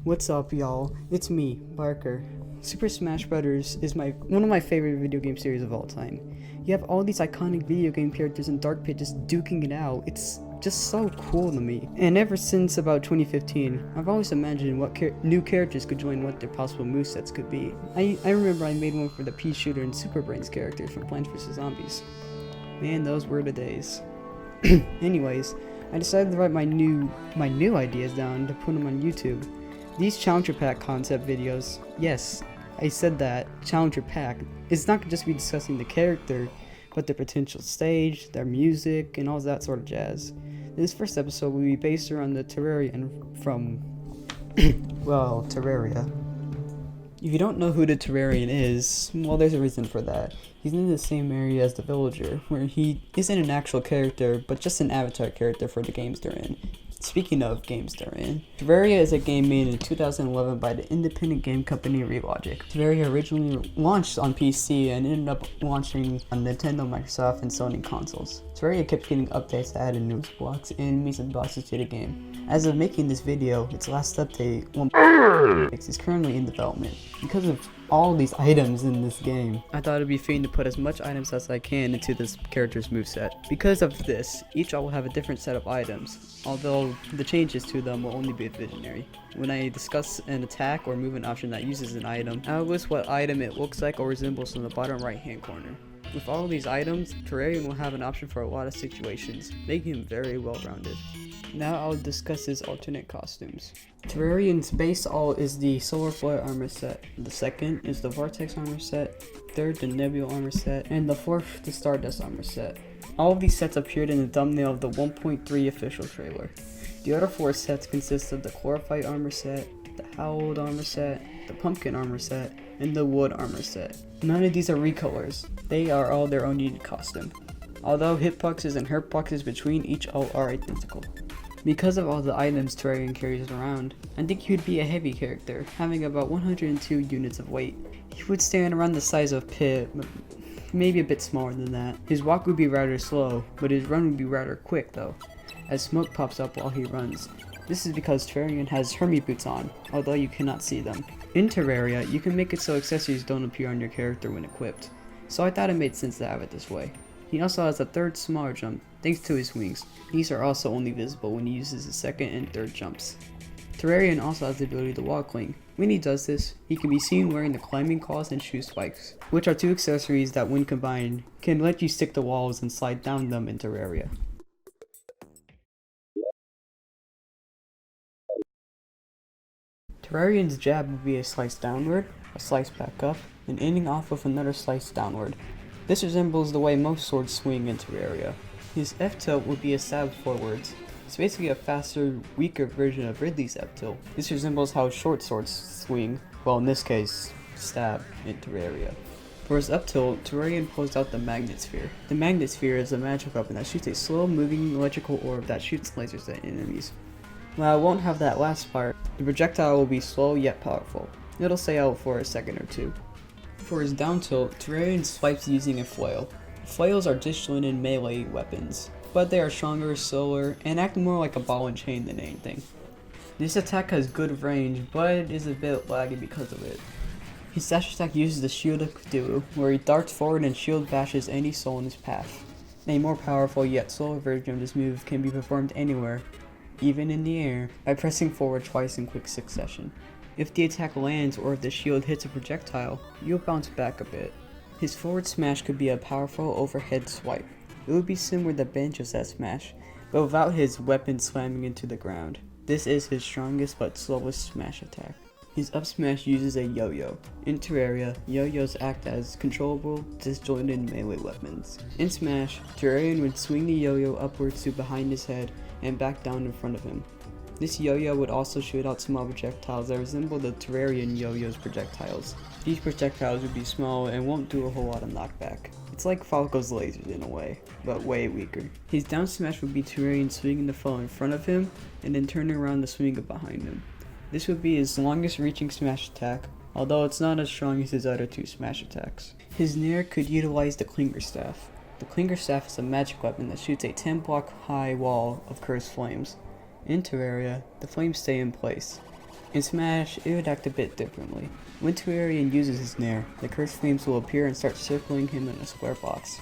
What's up, y'all? It's me, Barker. Super Smash Bros. Is one of my favorite video game series of all time. You have all these iconic video game characters in Dark Pit just duking it out. It's just so cool to me. And ever since about 2015, I've always imagined what new characters could join what their possible movesets could be. I remember I made one for the Pea Shooter and Super Brains characters from Plants vs. Zombies. Man, those were the days. Anyways, I decided to write my new ideas down to put them on YouTube. These Challenger Pack concept videos, yes, I said that, Challenger Pack, it's not just be discussing the character, but their potential stage, their music, and all that sort of jazz. This first episode will be based around the Terrarian from, well, Terraria. If you don't know who the Terrarian is, well, there's a reason for that. He's in the same area as the Villager, where he isn't an actual character, but just an avatar character for the games they're in. Speaking of games they're in, Terraria is a game made in 2011 by the independent game company Re-markable. Terraria originally launched on PC and ended up launching on Nintendo, Microsoft, and Sony consoles. Terraria kept getting updates that added new blocks, enemies, and bosses to the game. As of making this video, its last update, 1.6, is currently in development. Because of all these items in this game, I thought it'd be fitting to put as much items as I can into this character's moveset. Because of this, each all will have a different set of items, although the changes to them will only be visionary. When I discuss an attack or movement option that uses an item, I'll list what item it looks like or resembles in the bottom right hand corner. With all of these items, Terrarian will have an option for a lot of situations, making him very well rounded. Now I'll discuss his alternate costumes. Terrarian's base all is the Solar Flare armor set, the second is the Vortex armor set, third the Nebula armor set, and the fourth the Stardust armor set. All of these sets appeared in the thumbnail of the 1.3 official trailer. The other four sets consist of the Chlorophyte armor set, the Howled armor set, the Pumpkin armor set, and the Wood armor set. None of these are recolors, they are all their own unique costume. Although hitboxes and hurtboxes between each all are identical. Because of all the items Terrarian carries around, I think he would be a heavy character, having about 102 units of weight. He would stand around the size of Pit, maybe a bit smaller than that. His walk would be rather slow, but his run would be rather quick though, as smoke pops up while he runs. This is because Terrarian has Hermit boots on, although you cannot see them. In Terraria, you can make it so accessories don't appear on your character when equipped, so I thought it made sense to have it this way. He also has a third smaller jump, thanks to his wings. These are also only visible when he uses his second and third jumps. Terrarian also has the ability to wall cling. When he does this, he can be seen wearing the climbing claws and shoe spikes, which are two accessories that when combined, can let you stick to walls and slide down them in Terraria. Terrarian's jab would be a slice downward, a slice back up, and ending off with another slice downward. This resembles the way most swords swing in Terraria. His F-tilt would be a stab forwards. It's basically a faster, weaker version of Ridley's F-tilt. This resembles how short swords swing, well in this case, stab in Terraria. For his up-tilt, Terrarian pulls out the Magnet Sphere. The Magnet Sphere is a magic weapon that shoots a slow-moving electrical orb that shoots lasers at enemies. While I won't have that last part, the projectile will be slow yet powerful. It'll stay out for a second or two. For his down tilt, Terrarian swipes using a flail. Flails are disjointed melee weapons, but they are stronger, slower, and act more like a ball and chain than anything. This attack has good range, but it is a bit laggy because of it. His dash attack uses the Shield of Cthulhu, where he darts forward and shield bashes any soul in his path. A more powerful yet slower version of this move can be performed anywhere, even in the air, by pressing forward twice in quick succession. If the attack lands or if the shield hits a projectile, you'll bounce back a bit. His forward smash could be a powerful overhead swipe. It would be similar to Banjo's that smash, but without his weapon slamming into the ground. This is his strongest but slowest smash attack. His up smash uses a yo-yo. In Terraria, yo-yos act as controllable, disjointed melee weapons. In Smash, Terrarian would swing the yo-yo upwards to behind his head and back down in front of him. This yo-yo would also shoot out small projectiles that resemble the Terrarian yo-yo's projectiles. These projectiles would be small and won't do a whole lot of knockback. It's like Falco's lasers in a way, but way weaker. His down smash would be Terrarian swinging the foe in front of him and then turning around to swing it behind him. This would be his longest reaching smash attack, although it's not as strong as his other two smash attacks. His Nair could utilize the Clinger Staff. The Clinger Staff is a magic weapon that shoots a 10 block high wall of cursed flames. In Terraria, the flames stay in place. In Smash, it would act a bit differently. When Terrarian uses his Nair, the cursed flames will appear and start circling him in a square box.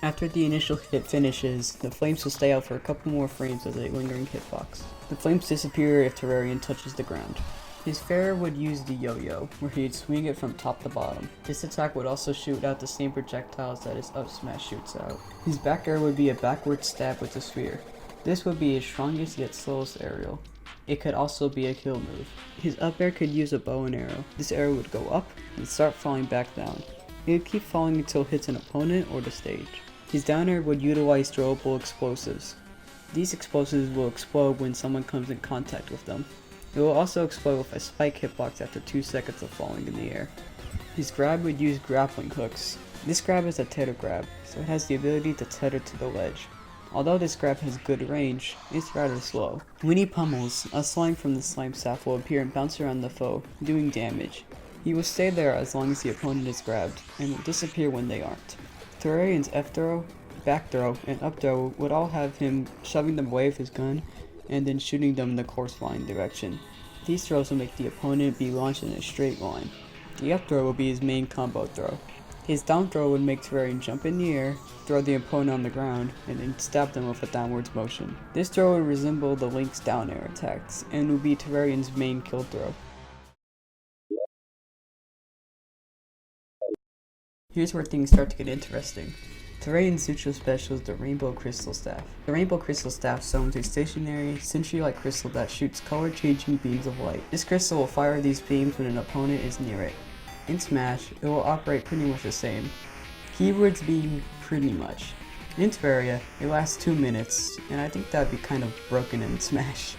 After the initial hit finishes, the flames will stay out for a couple more frames as a lingering hitbox. The flames disappear if Terrarian touches the ground. His fair would use the yo-yo, where he'd swing it from top to bottom. This attack would also shoot out the same projectiles that his up smash shoots out. His back air would be a backward stab with a sphere. This would be his strongest yet slowest aerial. It could also be a kill move. His up air could use a bow and arrow. This arrow would go up and start falling back down. It would keep falling until it hits an opponent or the stage. His down air would utilize throwable explosives. These explosives will explode when someone comes in contact with them. It will also explode with a spike hitbox after 2 seconds of falling in the air. His grab would use grappling hooks. This grab is a tether grab, so it has the ability to tether to the ledge. Although this grab has good range, it's rather slow. When he pummels, a slime from the slime staff will appear and bounce around the foe, doing damage. He will stay there as long as the opponent is grabbed, and will disappear when they aren't. Terrarian's F throw, back throw, and up throw would all have him shoving them away with his gun, and then shooting them in the corresponding direction. These throws will make the opponent be launched in a straight line. The up throw will be his main combo throw. His down throw would make Terrarian jump in the air, throw the opponent on the ground, and then stab them with a downwards motion. This throw would resemble the Link's down air attacks, and would be Terrarian's main kill throw. Here's where things start to get interesting. Terrarian's neutral special is the Rainbow Crystal Staff. The Rainbow Crystal Staff summons a stationary, sentry-like crystal that shoots color-changing beams of light. This crystal will fire these beams when an opponent is near it. In Smash, it will operate pretty much the same. Keywords being pretty much. In Terraria, it lasts 2 minutes, and I think that'd be kind of broken in Smash.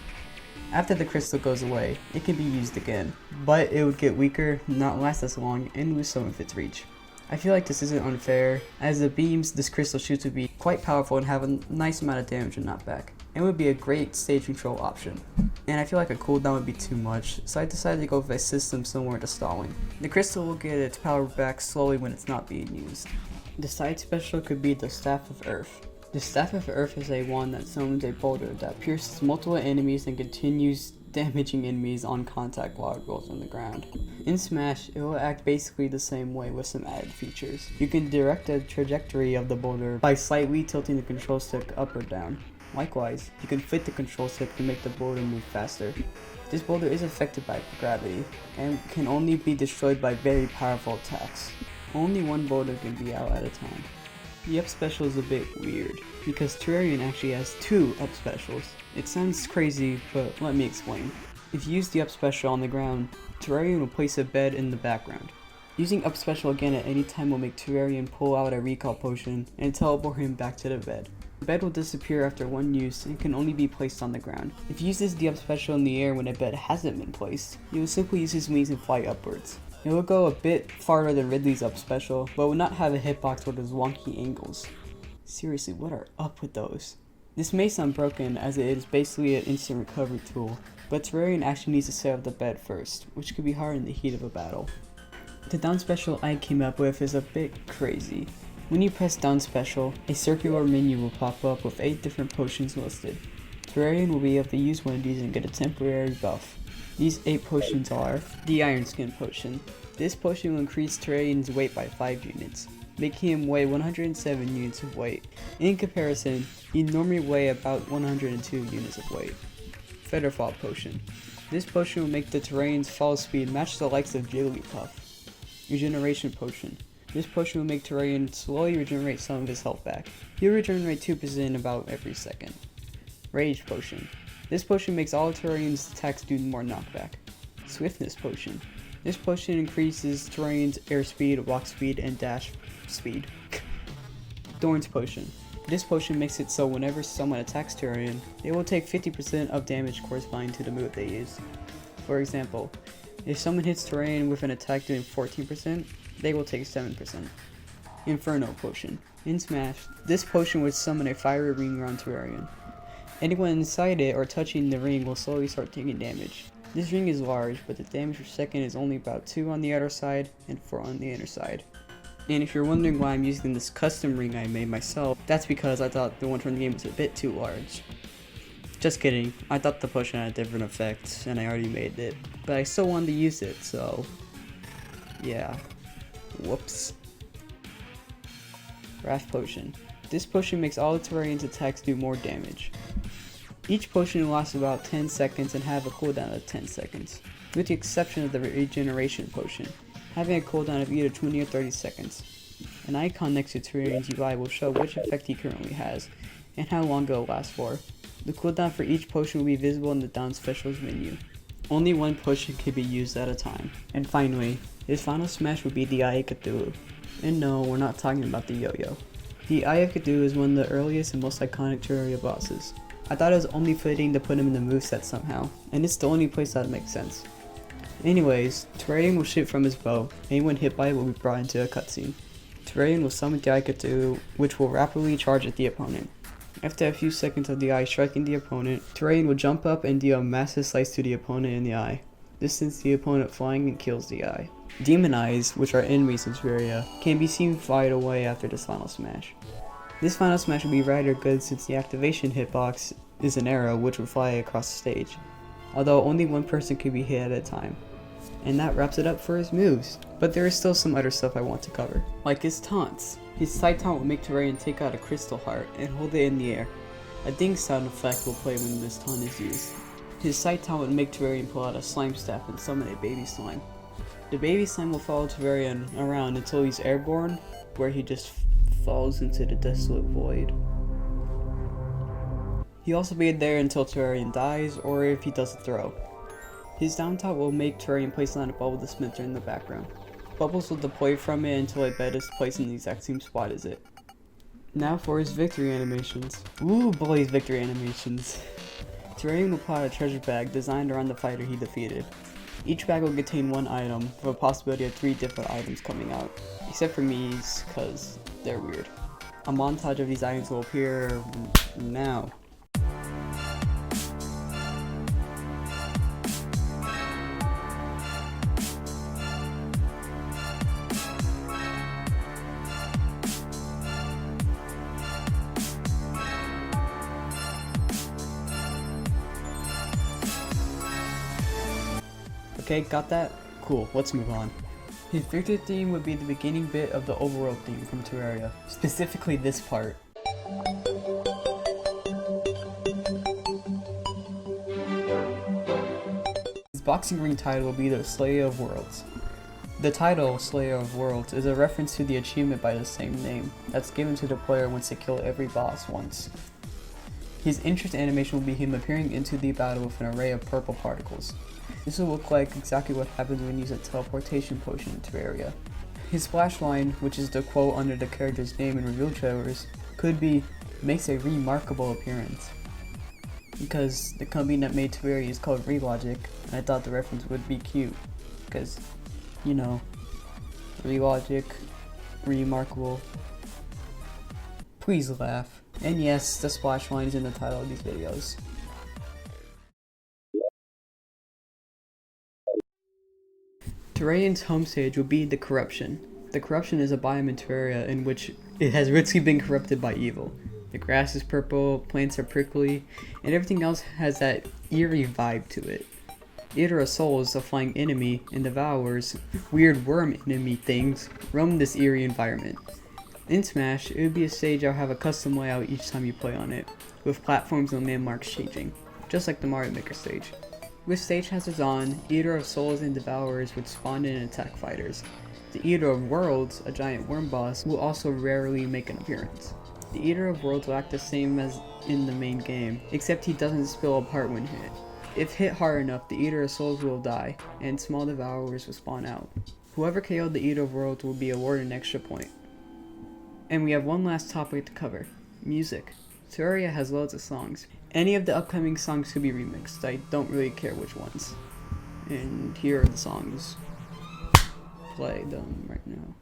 After the crystal goes away, it can be used again, but it would get weaker, not last as long, and lose some of its reach. I feel like this isn't unfair, as the beams this crystal shoots would be quite powerful and have a nice amount of damage and knockback. It would be a great stage control option. And I feel like a cooldown would be too much, so I decided to go with a system similar to stalling. The crystal will get its power back slowly when it's not being used. The side special could be the Staff of Earth. The Staff of Earth is a wand that summons a boulder that pierces multiple enemies and continues damaging enemies on contact while it rolls on the ground. In Smash, it will act basically the same way with some added features. You can direct the trajectory of the boulder by slightly tilting the control stick up or down. Likewise, you can flip the control stick to make the boulder move faster. This boulder is affected by gravity, and can only be destroyed by very powerful attacks. Only one boulder can be out at a time. The up special is a bit weird, because Terrarian actually has 2 up specials. It sounds crazy, but let me explain. If you use the up special on the ground, Terrarian will place a bed in the background. Using up special again at any time will make Terrarian pull out a recall potion and teleport him back to the bed. The bed will disappear after one use and can only be placed on the ground. If he uses the up special in the air when a bed hasn't been placed, he will simply use his wings and fly upwards. It will go a bit farther than Ridley's up special, but will not have a hitbox with those wonky angles. Seriously, what are up with those? This may sound broken, as it is basically an instant recovery tool, but Terrarian actually needs to set up the bed first, which could be hard in the heat of a battle. The down special I came up with is a bit crazy. When you press down special, a circular menu will pop up with 8 different potions listed. Terrarian will be able to use one of these and get a temporary buff. These 8 potions are the Iron Skin Potion. This potion will increase Terrarian's weight by 5 units, making him weigh 107 units of weight. In comparison, he'd normally weigh about 102 units of weight. Feather Fall Potion. This potion will make the Terrarian's fall speed match the likes of Jigglypuff. Regeneration Potion. This potion will make Terrarian slowly regenerate some of his health back. He'll regenerate 2% about every second. Rage Potion. This potion makes all Terrarian's attacks do more knockback. Swiftness Potion. This potion increases Terrarian's airspeed, walk speed, and dash speed. Thorns Potion. This potion makes it so whenever someone attacks Terrarian, they will take 50% of damage corresponding to the move they use. For example, if someone hits Terrarian with an attack doing 14%, they will take 7%. Inferno Potion. In Smash, this potion would summon a fiery ring around Terrarian. Anyone inside it or touching the ring will slowly start taking damage. This ring is large, but the damage per second is only about 2 on the outer side and 4 on the inner side. And if you're wondering why I'm using this custom ring I made myself, that's because I thought the one from the game was a bit too large. Just kidding, I thought the potion had a different effect, and I already made it. but I still wanted to use it, so yeah. Whoops. Wrath Potion. This potion makes all the Terrarian's attacks do more damage. Each potion lasts about 10 seconds and have a cooldown of 10 seconds, with the exception of the Regeneration Potion, having a cooldown of either 20 or 30 seconds. An icon next to Terrarian's UI will show which effect he currently has, and how long it will last for. The cooldown for each potion will be visible in the Down Specials menu. Only one potion can be used at a time. And finally, his final smash would be the Eye of Cthulhu. And no, we're not talking about the yo-yo. The Eye of Cthulhu is one of the earliest and most iconic Terraria bosses. I thought it was only fitting to put him in the moveset somehow, and it's the only place that makes sense. Anyways, Terrarian will shoot from his bow. Anyone hit by it will be brought into a cutscene. Terrarian will summon the Eye of Cthulhu, which will rapidly charge at the opponent. After a few seconds of the eye striking the opponent, Terrarian will jump up and deal a massive slice to the opponent in the eye. This sends the opponent flying and kills the eye. Demon Eyes, which are enemies in Terraria, can be seen fly away after this final smash. This final smash will be rather good since the activation hitbox is an arrow which will fly across the stage, although only one person can be hit at a time. And that wraps it up for his moves, but there is still some other stuff I want to cover, like his taunts. His side taunt will make Terrarian take out a crystal heart and hold it in the air. A ding sound effect will play when this taunt is used. His side taunt would make Terrarian pull out a slime staff and summon a baby slime. The baby slime will follow Terrarian around until he's airborne, where he just falls into the desolate void. He'll also be there until Terrarian dies, or if he does a throw. His down taunt will make Terrarian place on a bubble dispenser in the background. Bubbles will deploy from it until a bed is placed in the exact same spot as it. Now for his victory animations. Ooh boy, his victory animations. Terrarian will pull out a treasure bag designed around the fighter he defeated. Each bag will contain one item, with a possibility of 3 different items coming out, except for Mii's, cause they're weird. A montage of these items will appear now. Okay, got that? Cool, let's move on. His victory theme would be the beginning bit of the overworld theme from Terraria, specifically this part. His boxing ring title will be the Slayer of Worlds. The title, Slayer of Worlds, is a reference to the achievement by the same name that's given to the player once they kill every boss once. His entrance animation will be him appearing into the battle with an array of purple particles. This will look like exactly what happens when you use a teleportation potion in Terraria. His splash line, which is the quote under the character's name in reveal trailers, could be, makes a remarkable appearance. Because the company that made Terraria is called Re-Logic, and I thought the reference would be cute. Because, you know, Re-Logic, Re-markable. Please laugh. And yes, the splash line is in the title of these videos. Terrarian's home stage will be the Corruption. The Corruption is a biome in Terraria in which it has richly been corrupted by evil. The grass is purple, plants are prickly, and everything else has that eerie vibe to it. Eater of Souls, a flying enemy, and Devourers, weird worm enemy things, roam this eerie environment. In Smash, it would be a stage that will have a custom layout each time you play on it, with platforms and landmarks changing, just like the Mario Maker stage. With stage hazards on, Eater of Souls and Devourers would spawn in and attack fighters. The Eater of Worlds, a giant worm boss, will also rarely make an appearance. The Eater of Worlds will act the same as in the main game, except he doesn't spill apart when hit. If hit hard enough, the Eater of Souls will die, and small Devourers will spawn out. Whoever KO'd the Eater of Worlds will be awarded an extra point. And we have one last topic to cover: music. Terraria has loads of songs. Any of the upcoming songs could be remixed, I don't really care which ones. And here are the songs. Play them right now.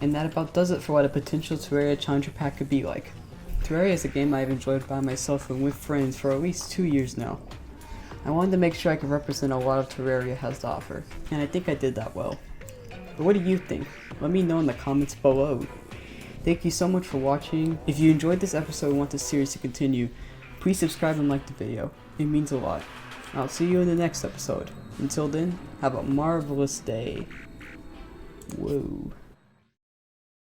And that about does it for what a potential Terraria Challenger pack could be like. Terraria is a game I've enjoyed by myself and with friends for at least 2 years now. I wanted to make sure I could represent a lot of Terraria has to offer, and I think I did that well. But what do you think? Let me know in the comments below. Thank you so much for watching. If you enjoyed this episode and want this series to continue, please subscribe and like the video. It means a lot. I'll see you in the next episode. Until then, have a marvelous day. Whoa.